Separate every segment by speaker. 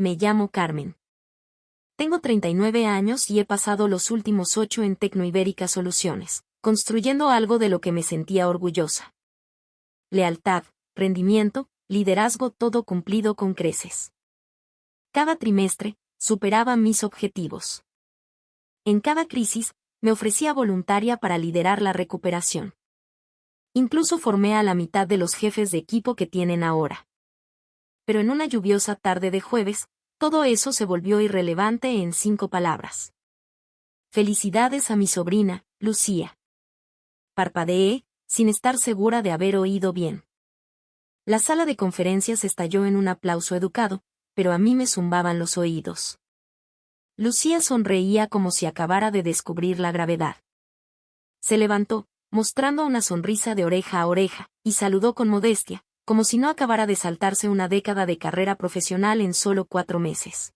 Speaker 1: me llamo Carmen. Tengo 39 años y he pasado los últimos 8 en Tecnoibérica Soluciones, construyendo algo de lo que me sentía orgullosa. Lealtad, rendimiento, liderazgo, todo cumplido con creces. Cada trimestre, superaba mis objetivos. En cada crisis, me ofrecía voluntaria para liderar la recuperación. Incluso formé a la mitad de los jefes de equipo que tienen ahora. Pero en una lluviosa tarde de jueves, todo eso se volvió irrelevante en 5 palabras. Felicidades a mi sobrina, Lucía. Parpadeé, sin estar segura de haber oído bien. La sala de conferencias estalló en un aplauso educado, pero a mí me zumbaban los oídos. Lucía sonreía como si acabara de descubrir la gravedad. Se levantó, mostrando una sonrisa de oreja a oreja, y saludó con modestia, como si no acabara de saltarse una década de carrera profesional en solo 4 meses.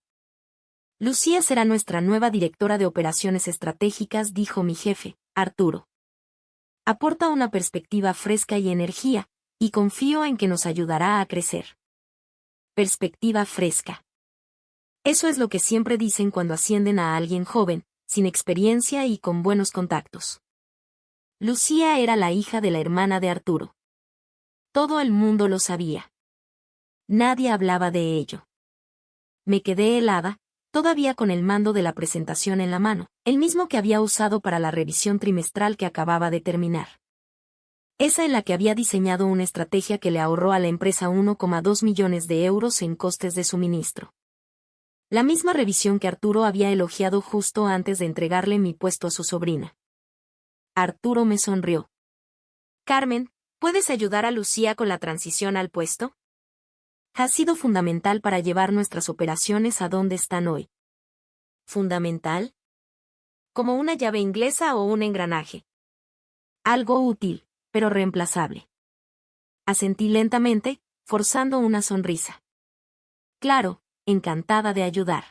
Speaker 1: Lucía será nuestra nueva directora de operaciones estratégicas, dijo mi jefe, Arturo. Aporta una perspectiva fresca y energía, y confío en que nos ayudará a crecer. Perspectiva fresca. Eso es lo que siempre dicen cuando ascienden a alguien joven, sin experiencia y con buenos contactos. Lucía era la hija de la hermana de Arturo. Todo el mundo lo sabía. Nadie hablaba de ello. Me quedé helada, todavía con el mando de la presentación en la mano, el mismo que había usado para la revisión trimestral que acababa de terminar. Esa en la que había diseñado una estrategia que le ahorró a la empresa 1,2 millones de euros en costes de suministro. La misma revisión que Arturo había elogiado justo antes de entregarle mi puesto a su sobrina. Arturo me sonrió. Carmen, ¿puedes ayudar a Lucía con la transición al puesto? Ha sido fundamental para llevar nuestras operaciones a donde están hoy. ¿Fundamental? ¿Como una llave inglesa o un engranaje? Algo útil, pero reemplazable. Asentí lentamente, forzando una sonrisa. Claro, encantada de ayudar.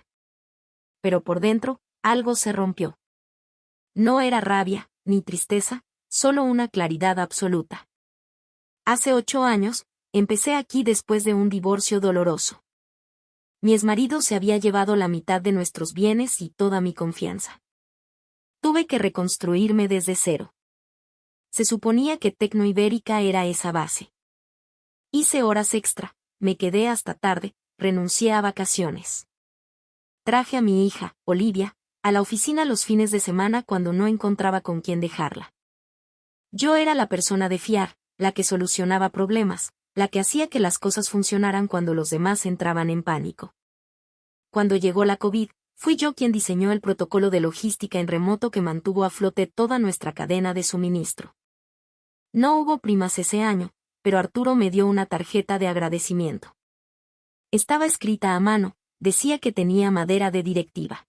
Speaker 1: Pero por dentro, algo se rompió. No era rabia, ni tristeza, solo una claridad absoluta. Hace 8 años, empecé aquí después de un divorcio doloroso. Mi exmarido se había llevado la mitad de nuestros bienes y toda mi confianza. Tuve que reconstruirme desde cero. Se suponía que Tecnoibérica era esa base. Hice horas extra, me quedé hasta tarde, renuncié a vacaciones. Traje a mi hija, Olivia, a la oficina los fines de semana cuando no encontraba con quién dejarla. Yo era la persona de fiar, la que solucionaba problemas, la que hacía que las cosas funcionaran cuando los demás entraban en pánico. Cuando llegó la COVID, fui yo quien diseñó el protocolo de logística en remoto que mantuvo a flote toda nuestra cadena de suministro. No hubo primas ese año, pero Arturo me dio una tarjeta de agradecimiento. Estaba escrita a mano, decía que tenía madera de directiva.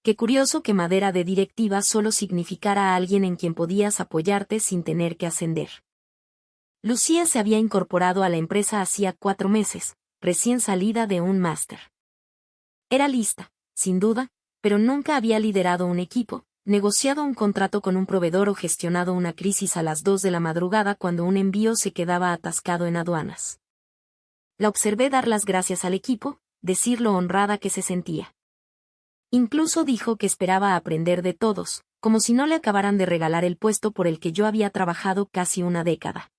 Speaker 1: Qué curioso que madera de directiva solo significara a alguien en quien podías apoyarte sin tener que ascender. Lucía se había incorporado a la empresa hacía 4 meses, recién salida de un máster. Era lista, sin duda, pero nunca había liderado un equipo, negociado un contrato con un proveedor o gestionado una crisis a las 2 de la madrugada cuando un envío se quedaba atascado en aduanas. La observé dar las gracias al equipo, decir lo honrada que se sentía. Incluso dijo que esperaba aprender de todos, como si no le acabaran de regalar el puesto por el que yo había trabajado casi una década.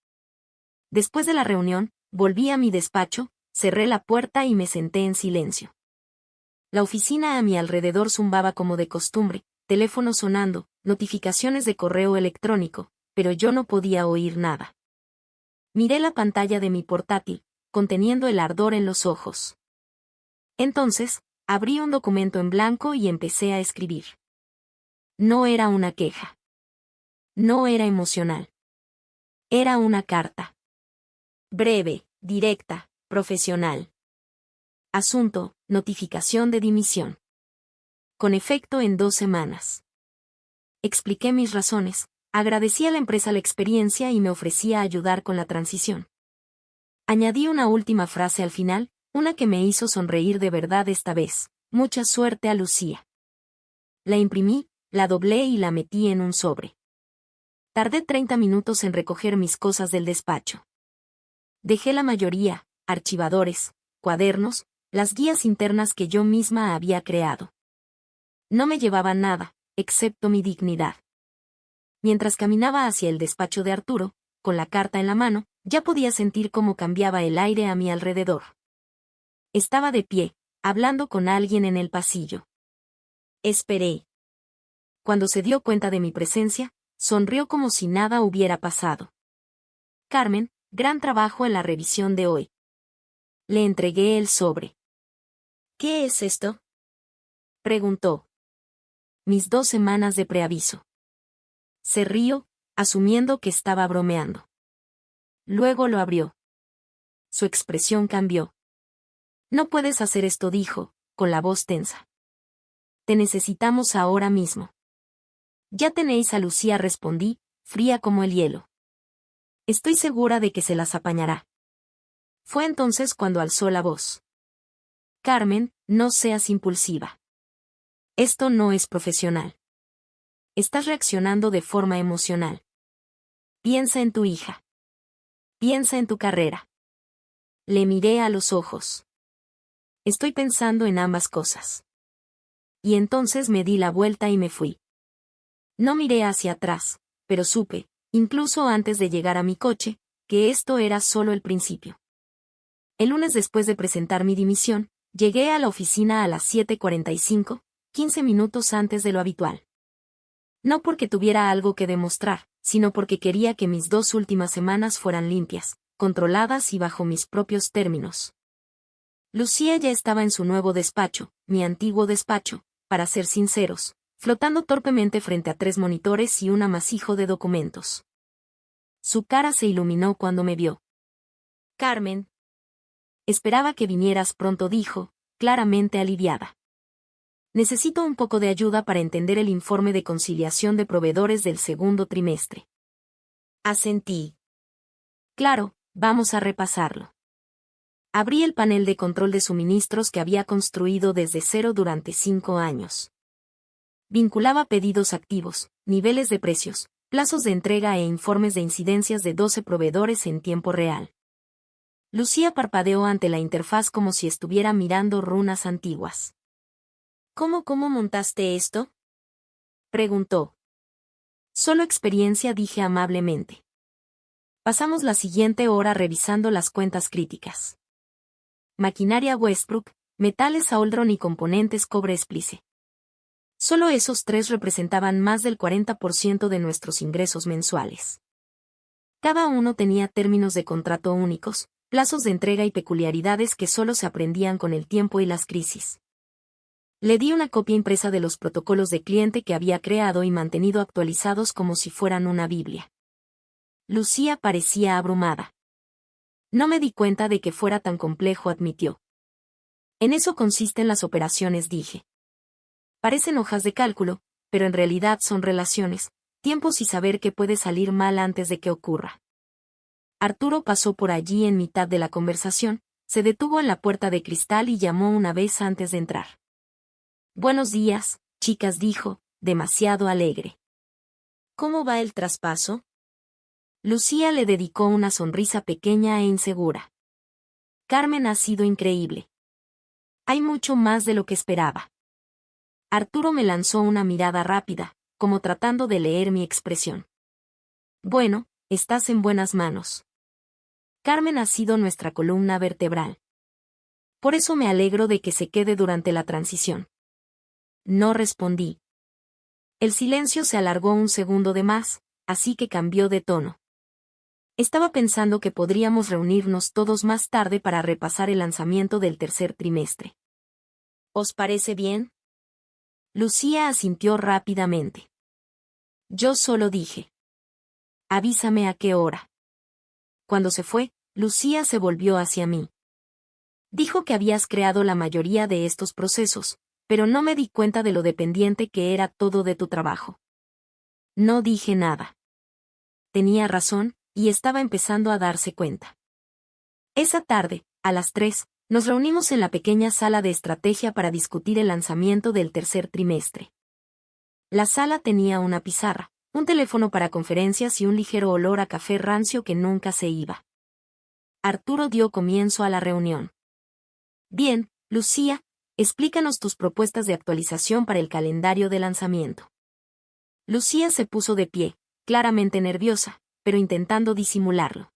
Speaker 1: Después de la reunión, volví a mi despacho, cerré la puerta y me senté en silencio. La oficina a mi alrededor zumbaba como de costumbre, teléfono sonando, notificaciones de correo electrónico, pero yo no podía oír nada. Miré la pantalla de mi portátil, conteniendo el ardor en los ojos. Entonces, abrí un documento en blanco y empecé a escribir. No era una queja. No era emocional. Era una carta. Breve, directa, profesional. Asunto, notificación de dimisión. Con efecto en 2 semanas. Expliqué mis razones, agradecí a la empresa la experiencia y me ofrecía ayudar con la transición. Añadí una última frase al final, una que me hizo sonreír de verdad esta vez. Mucha suerte a Lucía. La imprimí, la doblé y la metí en un sobre. Tardé 30 minutos en recoger mis cosas del despacho. Dejé la mayoría, archivadores, cuadernos, las guías internas que yo misma había creado. No me llevaban nada, excepto mi dignidad. Mientras caminaba hacia el despacho de Arturo, con la carta en la mano, ya podía sentir cómo cambiaba el aire a mi alrededor. Estaba de pie, hablando con alguien en el pasillo. Esperé. Cuando se dio cuenta de mi presencia, sonrió como si nada hubiera pasado. Carmen, gran trabajo en la revisión de hoy. Le entregué el sobre. ¿Qué es esto?, preguntó. Mis 2 semanas de preaviso. Se rió, asumiendo que estaba bromeando. Luego lo abrió. Su expresión cambió. No puedes hacer esto, dijo, con la voz tensa. Te necesitamos ahora mismo. Ya tenéis a Lucía, respondí, fría como el hielo. Estoy segura de que se las apañará. Fue entonces cuando alzó la voz. Carmen, no seas impulsiva. Esto no es profesional. Estás reaccionando de forma emocional. Piensa en tu hija. Piensa en tu carrera. Le miré a los ojos. Estoy pensando en ambas cosas. Y entonces me di la vuelta y me fui. No miré hacia atrás, pero supe, incluso antes de llegar a mi coche, que esto era solo el principio. El lunes, después de presentar mi dimisión, llegué a la oficina a las 7:45, 15 minutos antes de lo habitual. No porque tuviera algo que demostrar, sino porque quería que mis 2 últimas semanas fueran limpias, controladas y bajo mis propios términos. Lucía ya estaba en su nuevo despacho, mi antiguo despacho, para ser sinceros, flotando torpemente frente a 3 monitores y un amasijo de documentos. Su cara se iluminó cuando me vio. Carmen. Esperaba que vinieras pronto, dijo, claramente aliviada. Necesito un poco de ayuda para entender el informe de conciliación de proveedores del segundo trimestre. Asentí. Claro, vamos a repasarlo. Abrí el panel de control de suministros que había construido desde cero durante 5 años. Vinculaba pedidos activos, niveles de precios, plazos de entrega e informes de incidencias de 12 proveedores en tiempo real. Lucía parpadeó ante la interfaz como si estuviera mirando runas antiguas. ¿Cómo montaste esto?, preguntó. Solo experiencia, dije amablemente. Pasamos la siguiente hora revisando las cuentas críticas. Maquinaria Westbrook, metales Aldron y componentes cobre Splice. Solo esos 3 representaban más del 40% de nuestros ingresos mensuales. Cada uno tenía términos de contrato únicos, plazos de entrega y peculiaridades que solo se aprendían con el tiempo y las crisis. Le di una copia impresa de los protocolos de cliente que había creado y mantenido actualizados como si fueran una Biblia. Lucía parecía abrumada. No me di cuenta de que fuera tan complejo, admitió. En eso consisten las operaciones, dije. Parecen hojas de cálculo, pero en realidad son relaciones, tiempos y saber qué puede salir mal antes de que ocurra. Arturo pasó por allí en mitad de la conversación, se detuvo en la puerta de cristal y llamó una vez antes de entrar. Buenos días, chicas, dijo, demasiado alegre. ¿Cómo va el traspaso? Lucía le dedicó una sonrisa pequeña e insegura. Carmen, ha sido increíble. Hay mucho más de lo que esperaba. Arturo me lanzó una mirada rápida, como tratando de leer mi expresión. Bueno, estás en buenas manos. Carmen ha sido nuestra columna vertebral. Por eso me alegro de que se quede durante la transición. No respondí. El silencio se alargó un segundo de más, así que cambió de tono. Estaba pensando que podríamos reunirnos todos más tarde para repasar el lanzamiento del tercer trimestre. ¿Os parece bien? Lucía asintió rápidamente. Yo solo dije. Avísame a qué hora. Cuando se fue, Lucía se volvió hacia mí. Dijo que habías creado la mayoría de estos procesos, pero no me di cuenta de lo dependiente que era todo de tu trabajo. No dije nada. Tenía razón, y estaba empezando a darse cuenta. Esa tarde, a las 3, nos reunimos en la pequeña sala de estrategia para discutir el lanzamiento del tercer trimestre. La sala tenía una pizarra, un teléfono para conferencias y un ligero olor a café rancio que nunca se iba. Arturo dio comienzo a la reunión. Bien, Lucía, explícanos tus propuestas de actualización para el calendario de lanzamiento. Lucía se puso de pie, claramente nerviosa, pero intentando disimularlo.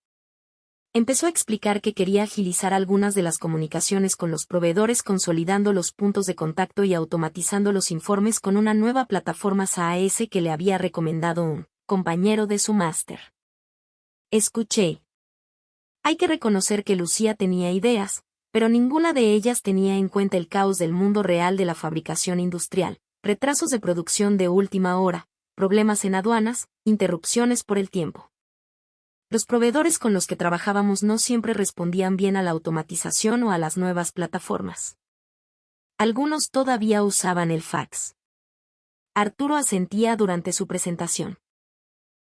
Speaker 1: Empezó a explicar que quería agilizar algunas de las comunicaciones con los proveedores, consolidando los puntos de contacto y automatizando los informes con una nueva plataforma SaaS que le había recomendado un compañero de su máster. Escuché. Hay que reconocer que Lucía tenía ideas, pero ninguna de ellas tenía en cuenta el caos del mundo real de la fabricación industrial, retrasos de producción de última hora, problemas en aduanas, interrupciones por el tiempo. Los proveedores con los que trabajábamos no siempre respondían bien a la automatización o a las nuevas plataformas. Algunos todavía usaban el fax. Arturo asentía durante su presentación.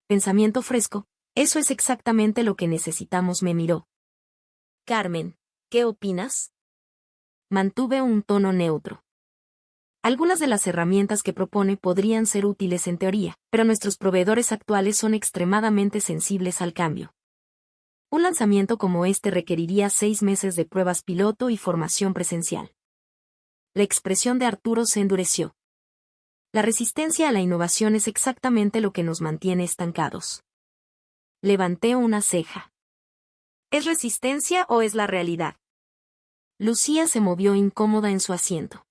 Speaker 1: Pensamiento fresco, eso es exactamente lo que necesitamos, me miró. Carmen, ¿qué opinas? Mantuve un tono neutro. Algunas de las herramientas que propone podrían ser útiles en teoría, pero nuestros proveedores actuales son extremadamente sensibles al cambio. Un lanzamiento como este requeriría 6 meses de pruebas piloto y formación presencial. La expresión de Arturo se endureció. La resistencia a la innovación es exactamente lo que nos mantiene estancados. Levanté una ceja. ¿Es resistencia o es la realidad? Lucía se movió incómoda en su asiento.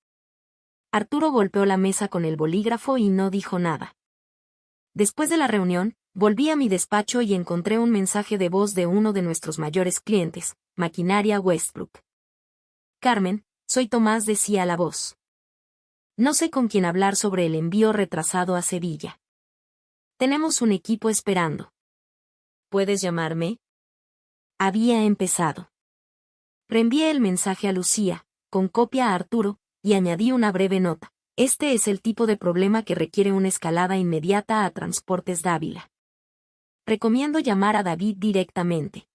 Speaker 1: Arturo golpeó la mesa con el bolígrafo y no dijo nada. Después de la reunión, volví a mi despacho y encontré un mensaje de voz de uno de nuestros mayores clientes, Maquinaria Westbrook. Carmen, soy Tomás, decía la voz. No sé con quién hablar sobre el envío retrasado a Sevilla. Tenemos un equipo esperando. ¿Puedes llamarme? Había empezado. Reenvié el mensaje a Lucía, con copia a Arturo, y añadí una breve nota. Este es el tipo de problema que requiere una escalada inmediata a Transportes Dávila. Recomiendo llamar a David directamente.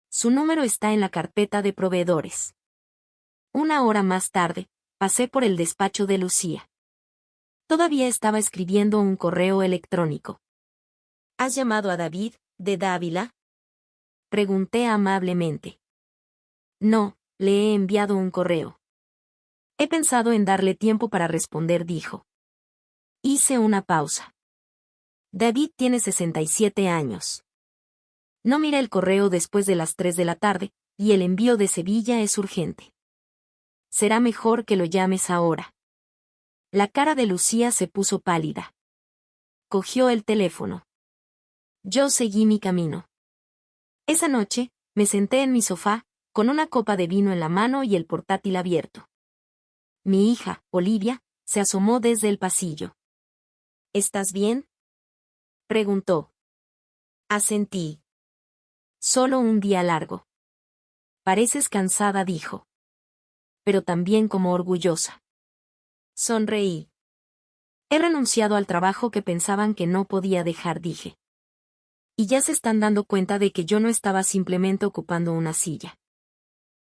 Speaker 1: Su número está en la carpeta de proveedores. Una hora más tarde, pasé por el despacho de Lucía. Todavía estaba escribiendo un correo electrónico. ¿Has llamado a David, de Dávila? Pregunté amablemente. No, le he enviado un correo. He pensado en darle tiempo para responder, dijo. Hice una pausa. David tiene 67 años. No mira el correo después de las 3 de la tarde, y el envío de Sevilla es urgente. Será mejor que lo llames ahora. La cara de Lucía se puso pálida. Cogió el teléfono. Yo seguí mi camino. Esa noche, me senté en mi sofá, con una copa de vino en la mano y el portátil abierto. Mi hija, Olivia, se asomó desde el pasillo. ¿Estás bien?, preguntó. Asentí. Solo un día largo. Pareces cansada, dijo. Pero también como orgullosa. Sonreí. He renunciado al trabajo que pensaban que no podía dejar, dije. Y ya se están dando cuenta de que yo no estaba simplemente ocupando una silla.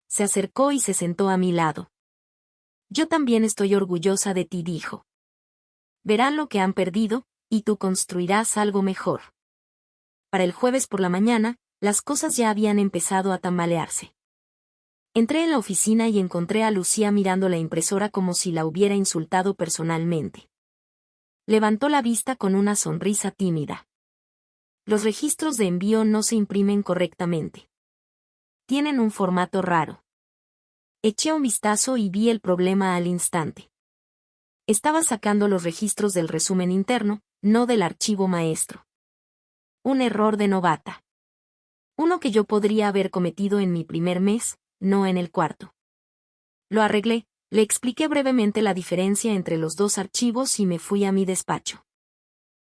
Speaker 1: Se acercó y se sentó a mi lado. Yo también estoy orgullosa de ti, dijo. Verán lo que han perdido, y tú construirás algo mejor. Para el jueves por la mañana, las cosas ya habían empezado a tambalearse. Entré en la oficina y encontré a Lucía mirando la impresora como si la hubiera insultado personalmente. Levantó la vista con una sonrisa tímida. Los registros de envío no se imprimen correctamente. Tienen un formato raro. Eché un vistazo y vi el problema al instante. Estaba sacando los registros del resumen interno, no del archivo maestro. Un error de novata. Uno que yo podría haber cometido en mi primer mes, no en el cuarto. Lo arreglé, le expliqué brevemente la diferencia entre los dos archivos y me fui a mi despacho.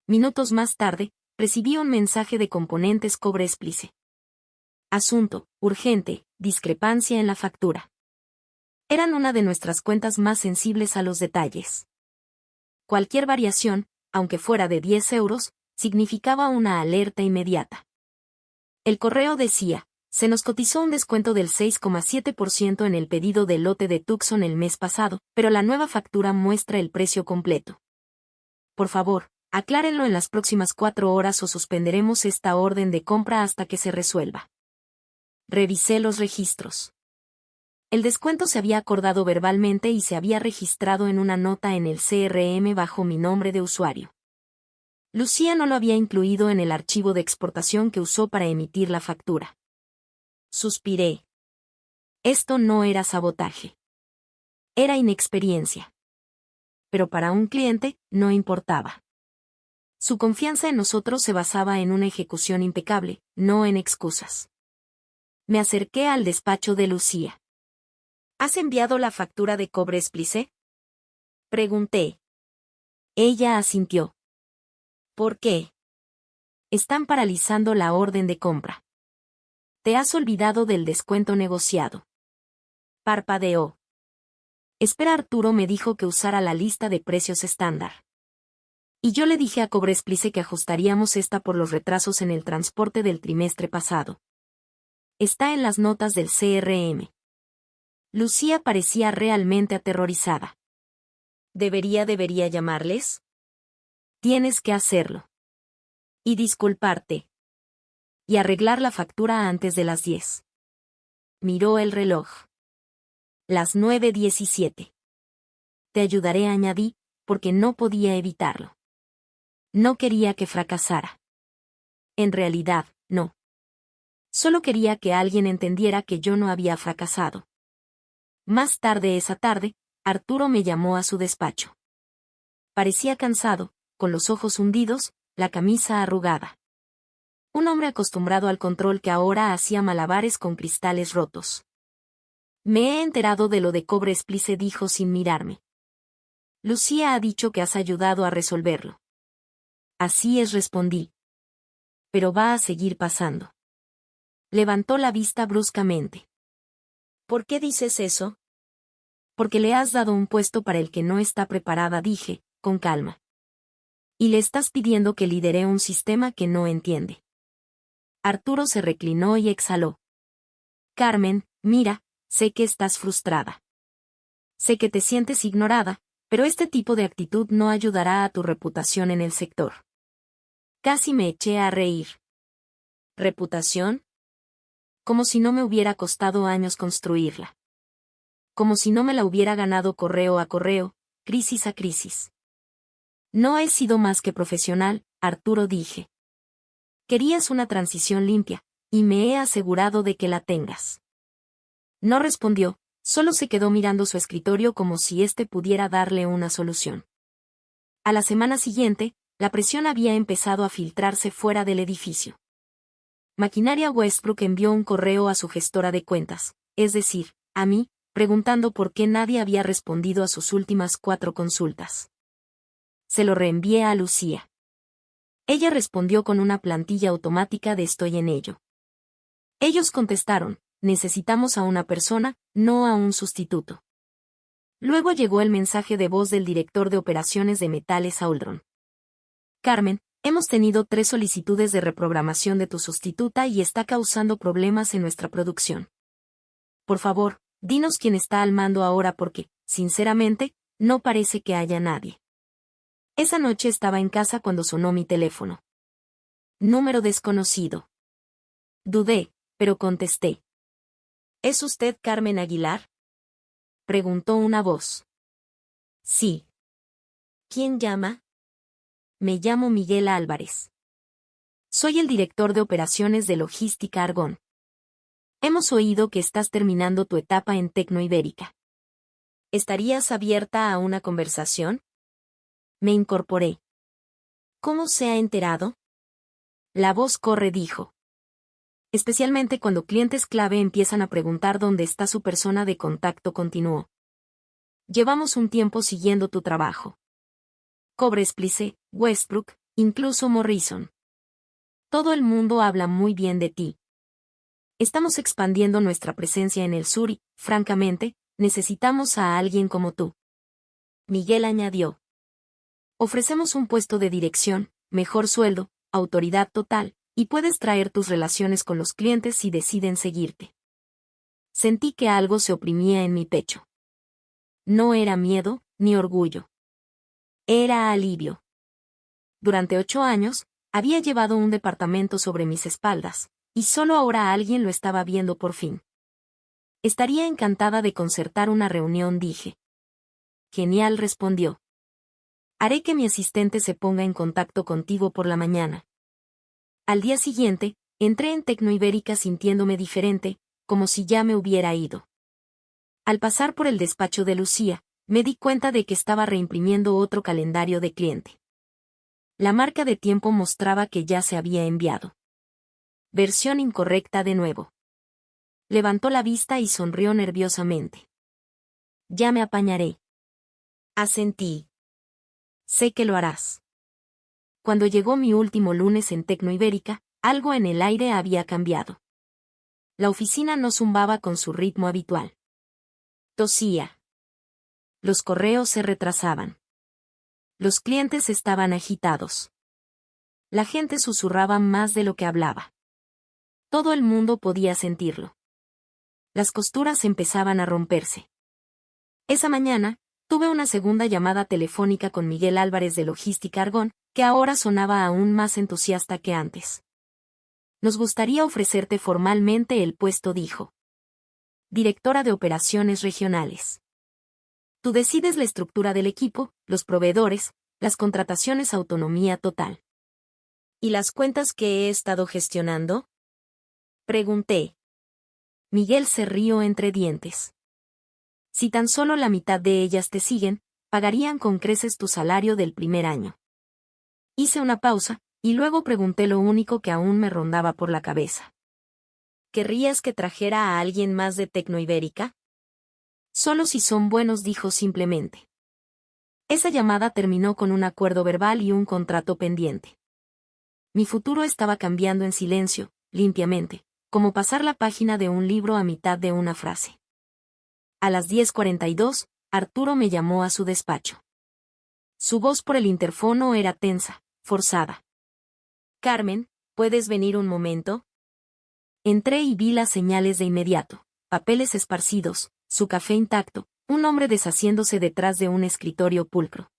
Speaker 1: Minutos más tarde, recibí un mensaje de Componentes Cobre Explice. Asunto, urgente, discrepancia en la factura. Eran una de nuestras cuentas más sensibles a los detalles. Cualquier variación, aunque fuera de 10 euros, significaba una alerta inmediata. El correo decía, se nos cotizó un descuento del 6,7% en el pedido del lote de Tucson el mes pasado, pero la nueva factura muestra el precio completo. Por favor, aclárenlo en las próximas 4 horas o suspenderemos esta orden de compra hasta que se resuelva. Revisé los registros. El descuento se había acordado verbalmente y se había registrado en una nota en el CRM bajo mi nombre de usuario. Lucía no lo había incluido en el archivo de exportación que usó para emitir la factura. Suspiré. Esto no era sabotaje. Era inexperiencia. Pero para un cliente, no importaba. Su confianza en nosotros se basaba en una ejecución impecable, no en excusas. Me acerqué al despacho de Lucía. ¿Has enviado la factura de Cobre Explice? Pregunté. Ella asintió. ¿Por qué? Están paralizando la orden de compra. Te has olvidado del descuento negociado. Parpadeó. Espera, Arturo me dijo que usara la lista de precios estándar. Y yo le dije a Cobre Explice que ajustaríamos esta por los retrasos en el transporte del trimestre pasado. Está en las notas del CRM. Lucía parecía realmente aterrorizada. ¿Debería llamarles? Tienes que hacerlo. Y disculparte. Y arreglar la factura antes de las 10. Miró el reloj. Las 9:17. Te ayudaré, añadí, porque no podía evitarlo. No quería que fracasara. En realidad, no. Solo quería que alguien entendiera que yo no había fracasado. Más tarde esa tarde, Arturo me llamó a su despacho. Parecía cansado, con los ojos hundidos, la camisa arrugada. Un hombre acostumbrado al control que ahora hacía malabares con cristales rotos. Me he enterado de lo de Cobre Explice, dijo sin mirarme. Lucía ha dicho que has ayudado a resolverlo. Así es, respondí. Pero va a seguir pasando. Levantó la vista bruscamente. ¿Por qué dices eso? Porque le has dado un puesto para el que no está preparada, dije, con calma. Y le estás pidiendo que lidere un sistema que no entiende. Arturo se reclinó y exhaló. Carmen, mira, sé que estás frustrada. Sé que te sientes ignorada, pero este tipo de actitud no ayudará a tu reputación en el sector. Casi me eché a reír. ¿Reputación? Como si no me hubiera costado años construirla. Como si no me la hubiera ganado correo a correo, crisis a crisis. No he sido más que profesional, Arturo, dije. Querías una transición limpia, y me he asegurado de que la tengas. No respondió, solo se quedó mirando su escritorio como si éste pudiera darle una solución. A la semana siguiente, la presión había empezado a filtrarse fuera del edificio. Maquinaria Westbrook envió un correo a su gestora de cuentas, es decir, a mí, preguntando por qué nadie había respondido a sus últimas 4 consultas. Se lo reenvié a Lucía. Ella respondió con una plantilla automática de estoy en ello. Ellos contestaron, necesitamos a una persona, no a un sustituto. Luego llegó el mensaje de voz del director de operaciones de Metales Auldron. Carmen, hemos tenido 3 solicitudes de reprogramación de tu sustituta y está causando problemas en nuestra producción. Por favor, dinos quién está al mando ahora porque, sinceramente, no parece que haya nadie. Esa noche estaba en casa cuando sonó mi teléfono. Número desconocido. Dudé, pero contesté. ¿Es usted Carmen Aguilar? Preguntó una voz. Sí. ¿Quién llama? Me llamo Miguel Álvarez. Soy el director de operaciones de Logística Argón. Hemos oído que estás terminando tu etapa en Tecnoibérica. ¿Estarías abierta a una conversación? Me incorporé. ¿Cómo se ha enterado? La voz corre, dijo. Especialmente cuando clientes clave empiezan a preguntar dónde está su persona de contacto, continuó. Llevamos un tiempo siguiendo tu trabajo. Cobre Explice, Westbrook, incluso Morrison. Todo el mundo habla muy bien de ti. Estamos expandiendo nuestra presencia en el sur y, francamente, necesitamos a alguien como tú. Miguel añadió. Ofrecemos un puesto de dirección, mejor sueldo, autoridad total, y puedes traer tus relaciones con los clientes si deciden seguirte. Sentí que algo se oprimía en mi pecho. No era miedo, ni orgullo. Era alivio. Durante 8 años, había llevado un departamento sobre mis espaldas, y solo ahora alguien lo estaba viendo por fin. Estaría encantada de concertar una reunión, dije. Genial, respondió. Haré que mi asistente se ponga en contacto contigo por la mañana. Al día siguiente, entré en Tecnoibérica sintiéndome diferente, como si ya me hubiera ido. Al pasar por el despacho de Lucía, me di cuenta de que estaba reimprimiendo otro calendario de cliente. La marca de tiempo mostraba que ya se había enviado. Versión incorrecta de nuevo. Levantó la vista y sonrió nerviosamente. Ya me apañaré. Asentí. Sé que lo harás. Cuando llegó mi último lunes en Tecnoibérica, algo en el aire había cambiado. La oficina no zumbaba con su ritmo habitual. Tosía. Los correos se retrasaban. Los clientes estaban agitados. La gente susurraba más de lo que hablaba. Todo el mundo podía sentirlo. Las costuras empezaban a romperse. Esa mañana, tuve una segunda llamada telefónica con Miguel Álvarez de Logística Argón, que ahora sonaba aún más entusiasta que antes. Nos gustaría ofrecerte formalmente el puesto, dijo. Directora de Operaciones Regionales. Tú decides la estructura del equipo, los proveedores, las contrataciones, autonomía total. ¿Y las cuentas que he estado gestionando? Pregunté. Miguel se rió entre dientes. Si tan solo la mitad de ellas te siguen, pagarían con creces tu salario del primer año. Hice una pausa, y luego pregunté lo único que aún me rondaba por la cabeza. ¿Querrías que trajera a alguien más de Tecnoibérica? Solo si son buenos, dijo simplemente. Esa llamada terminó con un acuerdo verbal y un contrato pendiente. Mi futuro estaba cambiando en silencio, limpiamente, como pasar la página de un libro a mitad de una frase. A las 10:42, Arturo me llamó a su despacho. Su voz por el interfono era tensa, forzada. Carmen, ¿puedes venir un momento? Entré y vi las señales de inmediato: papeles esparcidos, su café intacto, un hombre deshaciéndose detrás de un escritorio pulcro.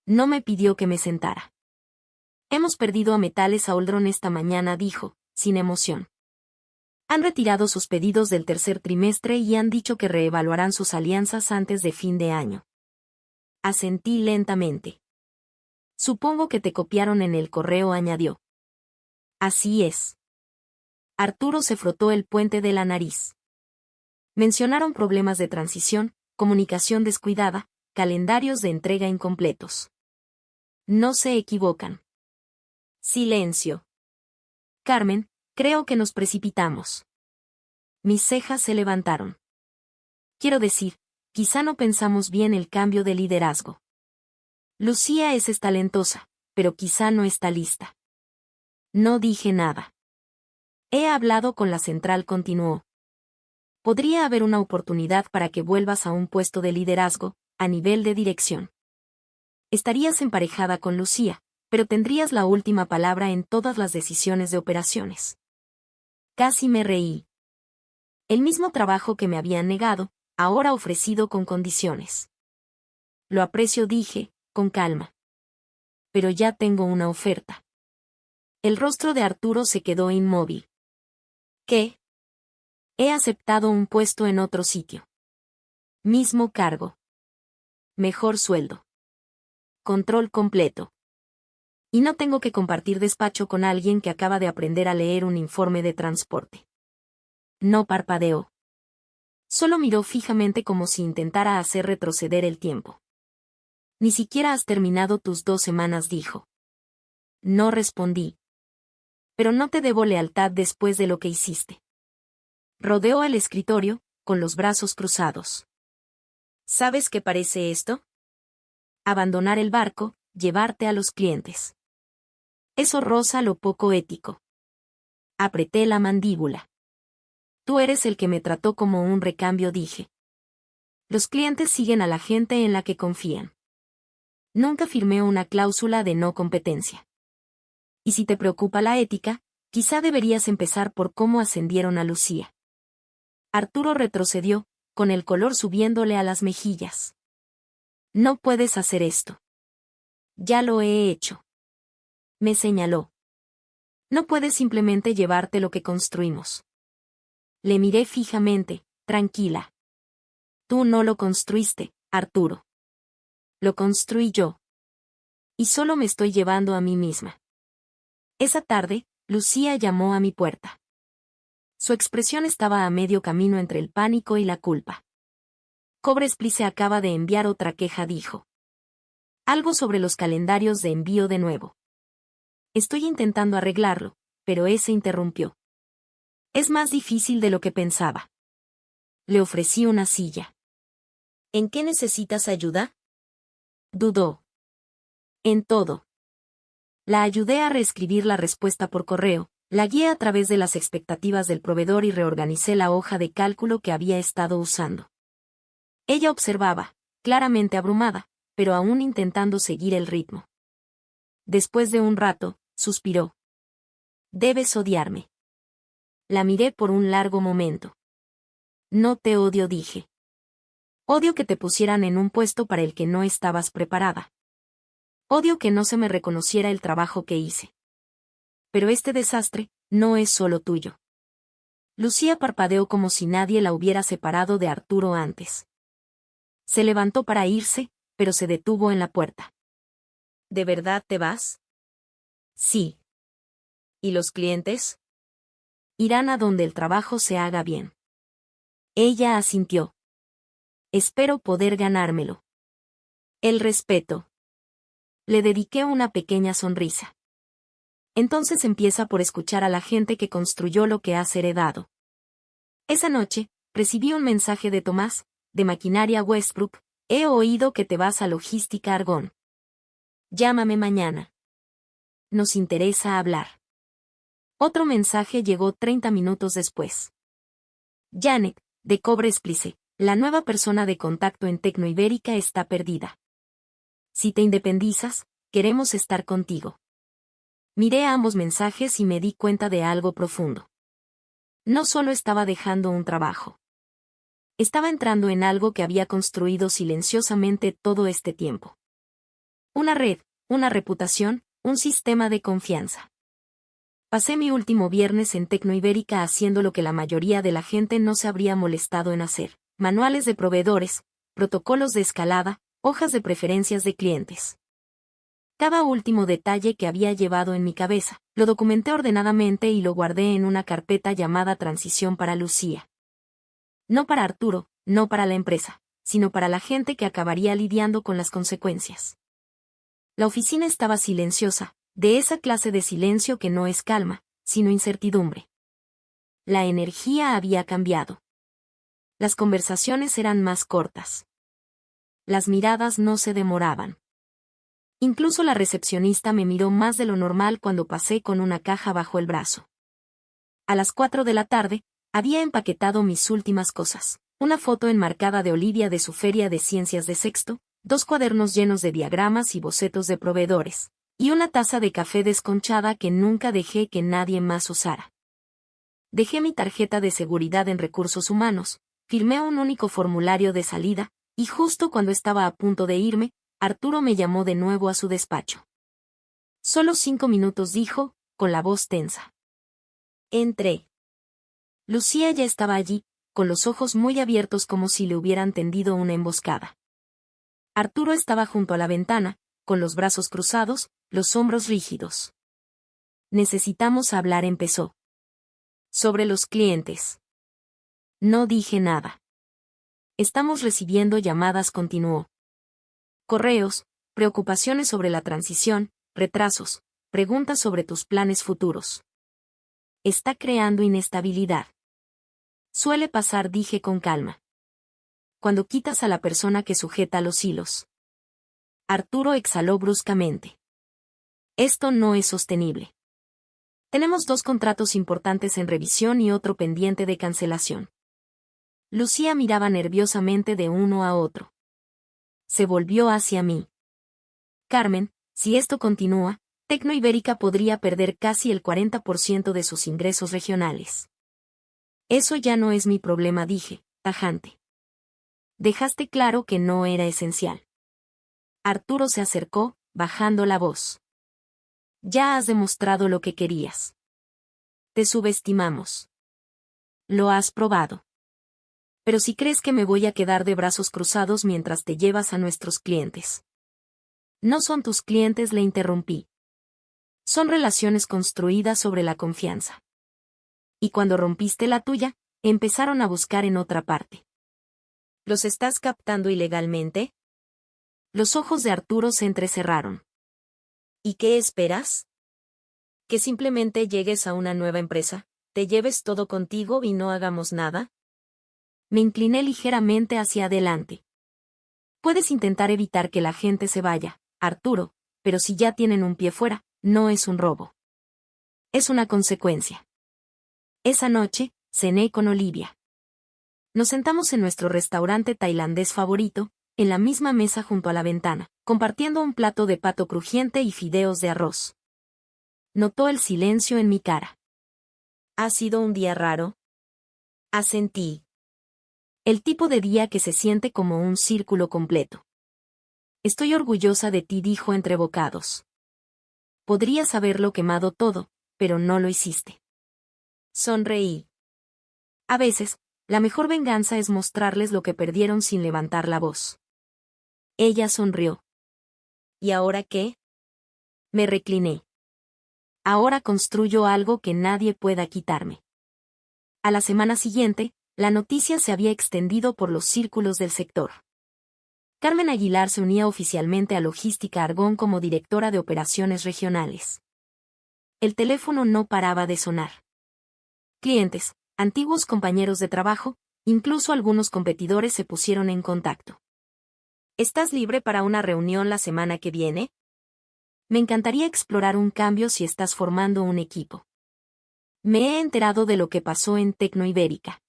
Speaker 1: No me pidió que me sentara. Hemos perdido a Metales Auldron esta mañana, dijo, sin emoción. Han retirado sus pedidos del tercer trimestre y han dicho que reevaluarán sus alianzas antes de fin de año. Asentí lentamente. Supongo que te copiaron en el correo, añadió. Así es. Arturo se frotó el puente de la nariz. Mencionaron problemas de transición, comunicación descuidada, calendarios de entrega incompletos. No se equivocan. Silencio. Carmen, creo que nos precipitamos. Mis cejas se levantaron. Quiero decir, quizá no pensamos bien el cambio de liderazgo. Lucía es talentosa, pero quizá no está lista. No dije nada. He hablado con la central, continuó. Podría haber una oportunidad para que vuelvas a un puesto de liderazgo, a nivel de dirección. Estarías emparejada con Lucía, pero tendrías la última palabra en todas las decisiones de operaciones. Casi me reí. El mismo trabajo que me habían negado, ahora ofrecido con condiciones. Lo aprecio, dije, con calma. Pero ya tengo una oferta. El rostro de Arturo se quedó inmóvil. ¿Qué? He aceptado un puesto en otro sitio. Mismo cargo. Mejor sueldo. Control completo. Y no tengo que compartir despacho con alguien que acaba de aprender a leer un informe de transporte. No parpadeó. Solo miró fijamente como si intentara hacer retroceder el tiempo. Ni siquiera has terminado tus 2 semanas, dijo. No respondí. Pero no te debo lealtad después de lo que hiciste. Rodeó el escritorio, con los brazos cruzados. ¿Sabes qué parece esto? Abandonar el barco, llevarte a los clientes. Eso roza lo poco ético. Apreté la mandíbula. Tú eres el que me trató como un recambio, dije. Los clientes siguen a la gente en la que confían. Nunca firmé una cláusula de no competencia. Y si te preocupa la ética, quizá deberías empezar por cómo ascendieron a Lucía. Arturo retrocedió, con el color subiéndole a las mejillas. No puedes hacer esto. Ya lo he hecho. Me señaló. No puedes simplemente llevarte lo que construimos. Le miré fijamente, Tranquila. Tú no lo construiste, Arturo. Lo construí yo. Y solo me estoy llevando a mí misma. Esa tarde, Lucía llamó a mi puerta. Su expresión estaba a medio camino entre el pánico y la culpa. Cobrespli se acaba de enviar otra queja, dijo. Algo sobre los calendarios de envío de nuevo. Estoy intentando arreglarlo, pero ese interrumpió. Es más difícil de lo que pensaba. Le ofrecí una silla. ¿En qué necesitas ayuda? Dudó. En todo. La ayudé a reescribir la respuesta por correo, la guié a través de las expectativas del proveedor y reorganicé la hoja de cálculo que había estado usando. Ella observaba, claramente abrumada, pero aún intentando seguir el ritmo. Después de un rato, suspiró. Debes odiarme. La miré por un largo momento. No te odio, dije. Odio que te pusieran en un puesto para el que no estabas preparada. Odio que no se me reconociera el trabajo que hice. Pero este desastre no es solo tuyo. Lucía parpadeó como si nadie la hubiera separado de Arturo antes. Se levantó para irse, pero se detuvo en la puerta. ¿De verdad te vas? Sí. ¿Y los clientes? Irán a donde el trabajo se haga bien. Ella asintió. Espero poder ganármelo. El respeto. Le dediqué una pequeña sonrisa. Entonces empieza por escuchar a la gente que construyó lo que has heredado. Esa noche, recibí un mensaje de Tomás, de Maquinaria Westbrook. He oído que te vas a Logística Argón. Llámame mañana. Nos interesa hablar. Otro mensaje llegó 30 minutos después. Janet, de Cobrespli, la nueva persona de contacto en Tecnoibérica está perdida. Si te independizas, queremos estar contigo. Miré ambos mensajes y me di cuenta de algo profundo. No solo estaba dejando un trabajo. Estaba entrando en algo que había construido silenciosamente todo este tiempo. Una red, una reputación, un sistema de confianza. Pasé mi último viernes en Tecnoibérica haciendo lo que la mayoría de la gente no se habría molestado en hacer: manuales de proveedores, protocolos de escalada, hojas de preferencias de clientes. Cada último detalle que había llevado en mi cabeza, lo documenté ordenadamente y lo guardé en una carpeta llamada Transición para Lucía. No para Arturo, no para la empresa, sino para la gente que acabaría lidiando con las consecuencias. La oficina estaba silenciosa, de esa clase de silencio que no es calma, sino incertidumbre. La energía había cambiado. Las conversaciones eran más cortas. Las miradas no se demoraban. Incluso la recepcionista me miró más de lo normal cuando pasé con una caja bajo el brazo. A las 4 de la tarde, había empaquetado mis últimas cosas: una foto enmarcada de Olivia de su feria de ciencias de sexto, 2 cuadernos llenos de diagramas y bocetos de proveedores, y una taza de café desconchada que nunca dejé que nadie más usara. Dejé mi tarjeta de seguridad en Recursos Humanos, firmé un único formulario de salida, y justo cuando estaba a punto de irme, Arturo me llamó de nuevo a su despacho. Solo 5 minutos, dijo, con la voz tensa. Entré. Lucía ya estaba allí, con los ojos muy abiertos como si le hubieran tendido una emboscada. Arturo estaba junto a la ventana, con los brazos cruzados, los hombros rígidos. Necesitamos hablar, empezó. Sobre los clientes. No dije nada. Estamos recibiendo llamadas, continuó. Correos, preocupaciones sobre la transición, retrasos, preguntas sobre tus planes futuros. Está creando inestabilidad. Suele pasar, dije con calma. Cuando quitas a la persona que sujeta los hilos. Arturo exhaló bruscamente. Esto no es sostenible. Tenemos 2 contratos importantes en revisión y otro pendiente de cancelación. Lucía miraba nerviosamente de uno a otro. Se volvió hacia mí. Carmen, si esto continúa, Tecnoibérica podría perder casi el 40% de sus ingresos regionales. Eso ya no es mi problema, dije, tajante. Dejaste claro que no era esencial. Arturo se acercó, bajando la voz. Ya has demostrado lo que querías. Te subestimamos. Lo has probado. Pero si crees que me voy a quedar de brazos cruzados mientras te llevas a nuestros clientes. No son tus clientes, le interrumpí. Son relaciones construidas sobre la confianza. Y cuando rompiste la tuya, empezaron a buscar en otra parte. ¿Los estás captando ilegalmente? Los ojos de Arturo se entrecerraron. ¿Y qué esperas? ¿Que simplemente llegues a una nueva empresa, te lleves todo contigo y no hagamos nada? Me incliné ligeramente hacia adelante. Puedes intentar evitar que la gente se vaya, Arturo, pero si ya tienen un pie fuera, no es un robo. Es una consecuencia. Esa noche, cené con Olivia. Nos sentamos en nuestro restaurante tailandés favorito, en la misma mesa junto a la ventana, compartiendo un plato de pato crujiente y fideos de arroz. Notó el silencio en mi cara. ¿Ha sido un día raro? Asentí. El tipo de día que se siente como un círculo completo. Estoy orgullosa de ti, dijo entre bocados. Podrías haberlo quemado todo, pero no lo hiciste. Sonreí. A veces, la mejor venganza es mostrarles lo que perdieron sin levantar la voz. Ella sonrió. ¿Y ahora qué? Me recliné. Ahora construyo algo que nadie pueda quitarme. A la semana siguiente, la noticia se había extendido por los círculos del sector. Carmen Aguilar se unía oficialmente a Logística Argón como directora de operaciones regionales. El teléfono no paraba de sonar. Clientes, antiguos compañeros de trabajo, incluso algunos competidores se pusieron en contacto. ¿Estás libre para una reunión la semana que viene? Me encantaría explorar un cambio si estás formando un equipo. Me he enterado de lo que pasó en Tecnoibérica.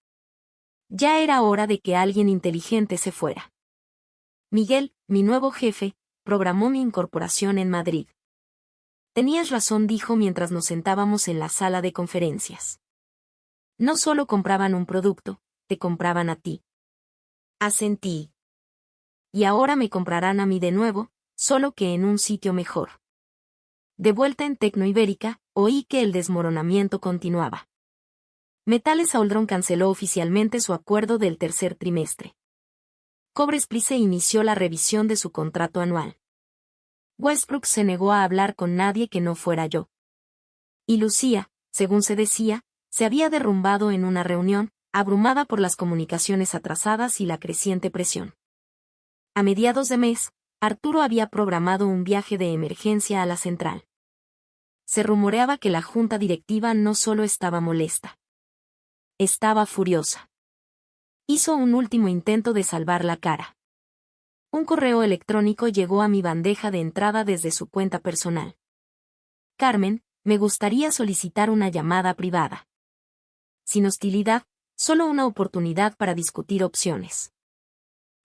Speaker 1: Ya era hora de que alguien inteligente se fuera. Miguel, mi nuevo jefe, programó mi incorporación en Madrid. Tenías razón, dijo mientras nos sentábamos en la sala de conferencias. No solo compraban un producto, te compraban a ti. Asentí. Y ahora me comprarán a mí de nuevo, solo que en un sitio mejor. De vuelta en Tecnoibérica, oí que el desmoronamiento continuaba. Metales Auldron canceló oficialmente su acuerdo del tercer trimestre. Cobresplice inició la revisión de su contrato anual. Westbrook se negó a hablar con nadie que no fuera yo. Y Lucía, según se decía, se había derrumbado en una reunión, abrumada por las comunicaciones atrasadas y la creciente presión. A mediados de mes, Arturo había programado un viaje de emergencia a la central. Se rumoreaba que la junta directiva no solo estaba molesta. Estaba furiosa. Hizo un último intento de salvar la cara. Un correo electrónico llegó a mi bandeja de entrada desde su cuenta personal. Carmen, me gustaría solicitar una llamada privada. Sin hostilidad, solo una oportunidad para discutir opciones.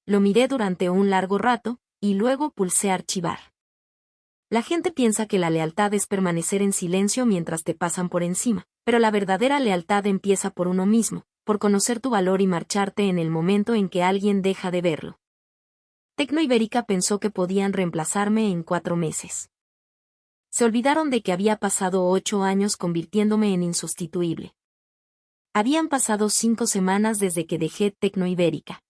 Speaker 1: Lo miré durante un largo rato, y luego pulsé archivar. La gente piensa que la lealtad es permanecer en silencio mientras te pasan por encima, pero la verdadera lealtad empieza por uno mismo, por conocer tu valor y marcharte en el momento en que alguien deja de verlo. Tecnoibérica pensó que podían reemplazarme en 4 meses. Se olvidaron de que había pasado 8 años convirtiéndome en insustituible. Habían pasado 5 semanas desde que dejé Tecnoibérica.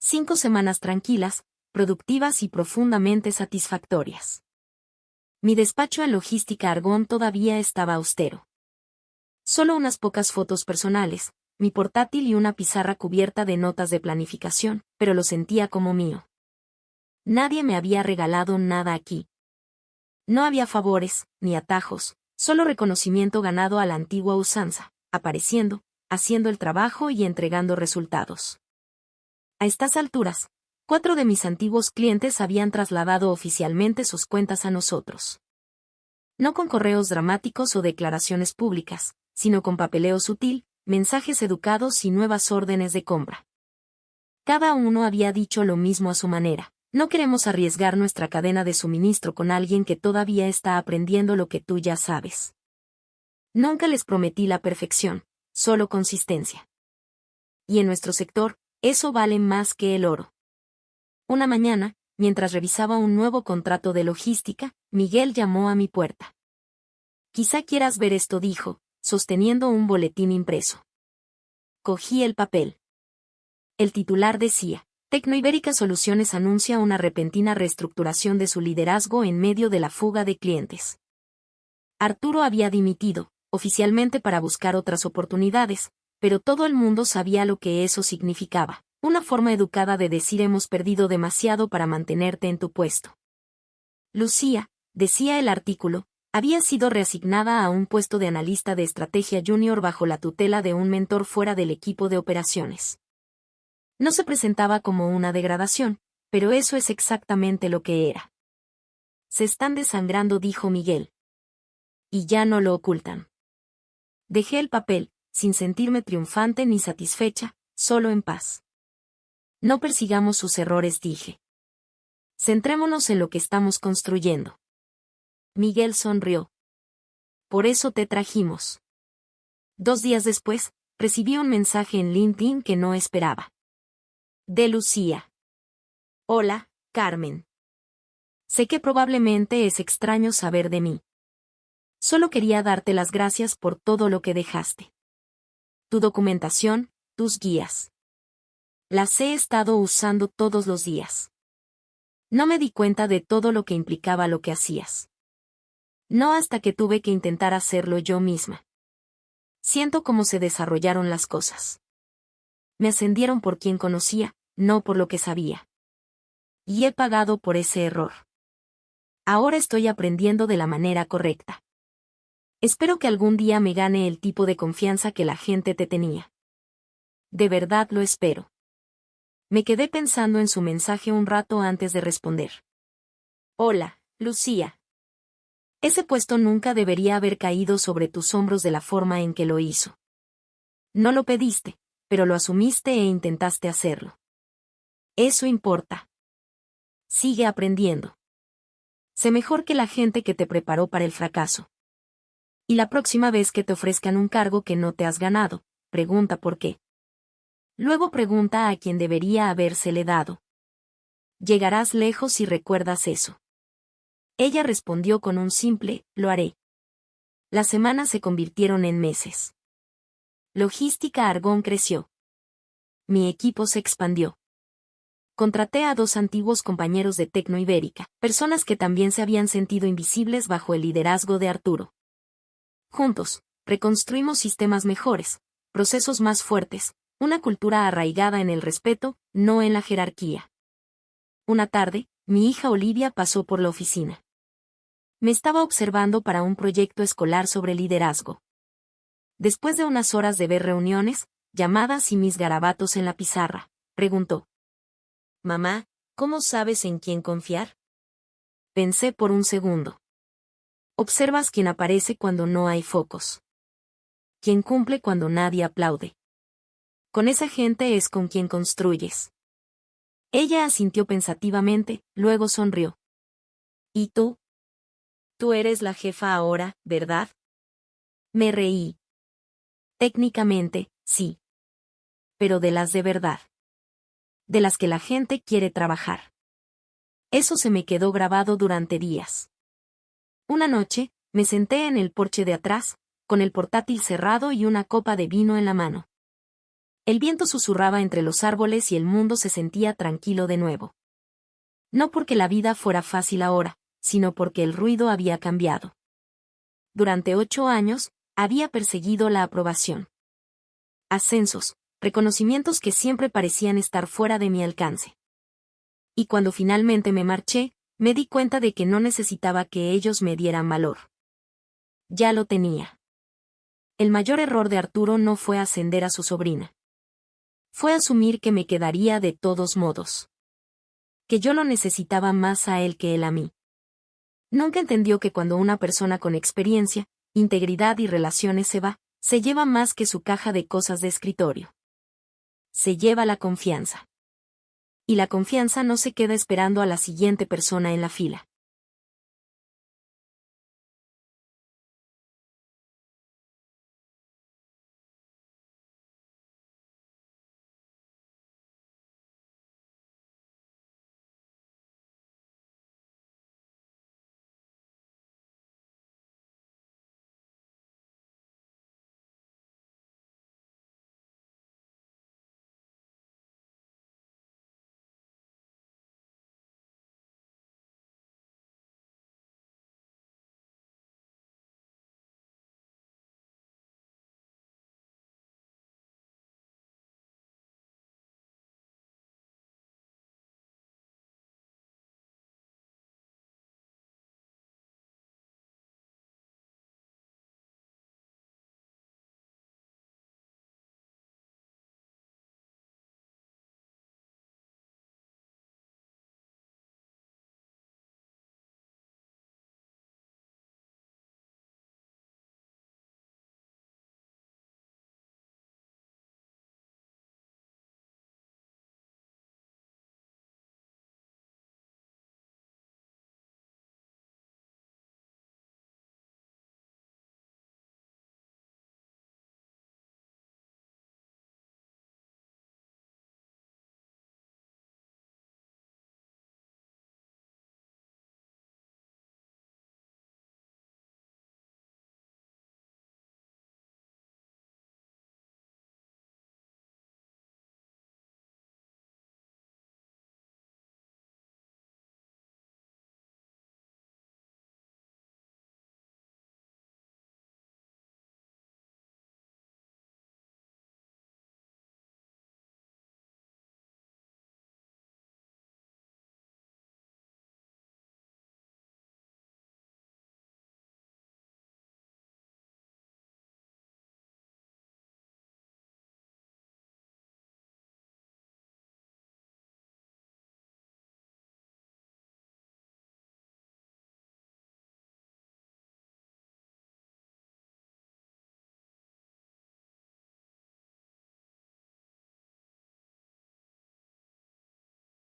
Speaker 1: 5 semanas tranquilas, productivas y profundamente satisfactorias. Mi despacho en Logística Argón todavía estaba austero. Solo unas pocas fotos personales, mi portátil y una pizarra cubierta de notas de planificación, pero lo sentía como mío. Nadie me había regalado nada aquí. No había favores, ni atajos, solo reconocimiento ganado a la antigua usanza, apareciendo, haciendo el trabajo y entregando resultados. A estas alturas, 4 de mis antiguos clientes habían trasladado oficialmente sus cuentas a nosotros. No con correos dramáticos o declaraciones públicas, sino con papeleo sutil, mensajes educados y nuevas órdenes de compra. Cada uno había dicho lo mismo a su manera. No queremos arriesgar nuestra cadena de suministro con alguien que todavía está aprendiendo lo que tú ya sabes. Nunca les prometí la perfección, solo consistencia. Y en nuestro sector, eso vale más que el oro. Una mañana, mientras revisaba un nuevo contrato de logística, Miguel llamó a mi puerta. Quizá quieras ver esto, dijo, sosteniendo un boletín impreso. Cogí el papel. El titular decía: Tecnoibérica Soluciones anuncia una repentina reestructuración de su liderazgo en medio de la fuga de clientes. Arturo había dimitido, oficialmente para buscar otras oportunidades, pero todo el mundo sabía lo que eso significaba. Una forma educada de decir hemos perdido demasiado para mantenerte en tu puesto. Lucía, decía el artículo, había sido reasignada a un puesto de analista de estrategia junior bajo la tutela de un mentor fuera del equipo de operaciones. No se presentaba como una degradación, pero eso es exactamente lo que era. Se están desangrando, dijo Miguel. Y ya no lo ocultan. Dejé el papel, sin sentirme triunfante ni satisfecha, solo en paz. No persigamos sus errores, dije. Centrémonos en lo que estamos construyendo. Miguel sonrió. Por eso te trajimos. 2 días después, recibí un mensaje en LinkedIn que no esperaba. De Lucía. Hola, Carmen. Sé que probablemente es extraño saber de mí. Solo quería darte las gracias por todo lo que dejaste. Tu documentación, tus guías. Las he estado usando todos los días. No me di cuenta de todo lo que implicaba lo que hacías. No hasta que tuve que intentar hacerlo yo misma. Siento cómo se desarrollaron las cosas. Me ascendieron por quien conocía, no por lo que sabía. Y he pagado por ese error. Ahora estoy aprendiendo de la manera correcta. Espero que algún día me gane el tipo de confianza que la gente te tenía. De verdad lo espero. Me quedé pensando en su mensaje un rato antes de responder. Hola, Lucía. Ese puesto nunca debería haber caído sobre tus hombros de la forma en que lo hizo. No lo pediste, pero lo asumiste e intentaste hacerlo. Eso importa. Sigue aprendiendo. Sé mejor que la gente que te preparó para el fracaso. Y la próxima vez que te ofrezcan un cargo que no te has ganado, pregunta por qué. Luego pregunta a quien debería habérsele dado. Llegarás lejos si recuerdas eso. Ella respondió con un simple, lo haré. Las semanas se convirtieron en meses. Logística Argón creció. Mi equipo se expandió. Contraté a 2 antiguos compañeros de Tecnoibérica, personas que también se habían sentido invisibles bajo el liderazgo de Arturo. Juntos, reconstruimos sistemas mejores, procesos más fuertes, una cultura arraigada en el respeto, no en la jerarquía. Una tarde, mi hija Olivia pasó por la oficina. Me estaba observando para un proyecto escolar sobre liderazgo. Después de unas horas de ver reuniones, llamadas y mis garabatos en la pizarra, preguntó: Mamá, ¿cómo sabes en quién confiar? Pensé por un segundo. Observas quién aparece cuando no hay focos. Quien cumple cuando nadie aplaude. Con esa gente es con quien construyes. Ella asintió pensativamente, luego sonrió. ¿Y tú? Tú eres la jefa ahora, ¿verdad? Me reí. Técnicamente, sí. Pero de las de verdad. De las que la gente quiere trabajar. Eso se me quedó grabado durante días. Una noche, me senté en el porche de atrás, con el portátil cerrado y una copa de vino en la mano. El viento susurraba entre los árboles y el mundo se sentía tranquilo de nuevo. No porque la vida fuera fácil ahora, sino porque el ruido había cambiado. Durante 8 años, había perseguido la aprobación. Ascensos, reconocimientos que siempre parecían estar fuera de mi alcance. Y cuando finalmente me marché, me di cuenta de que no necesitaba que ellos me dieran valor. Ya lo tenía. El mayor error de Arturo no fue ascender a su sobrina. Fue asumir que me quedaría de todos modos. Que yo lo necesitaba más a él que él a mí. Nunca entendió que cuando una persona con experiencia, integridad y relaciones se va, se lleva más que su caja de cosas de escritorio. Se lleva la confianza. Y la confianza no se queda esperando a la siguiente persona en la fila.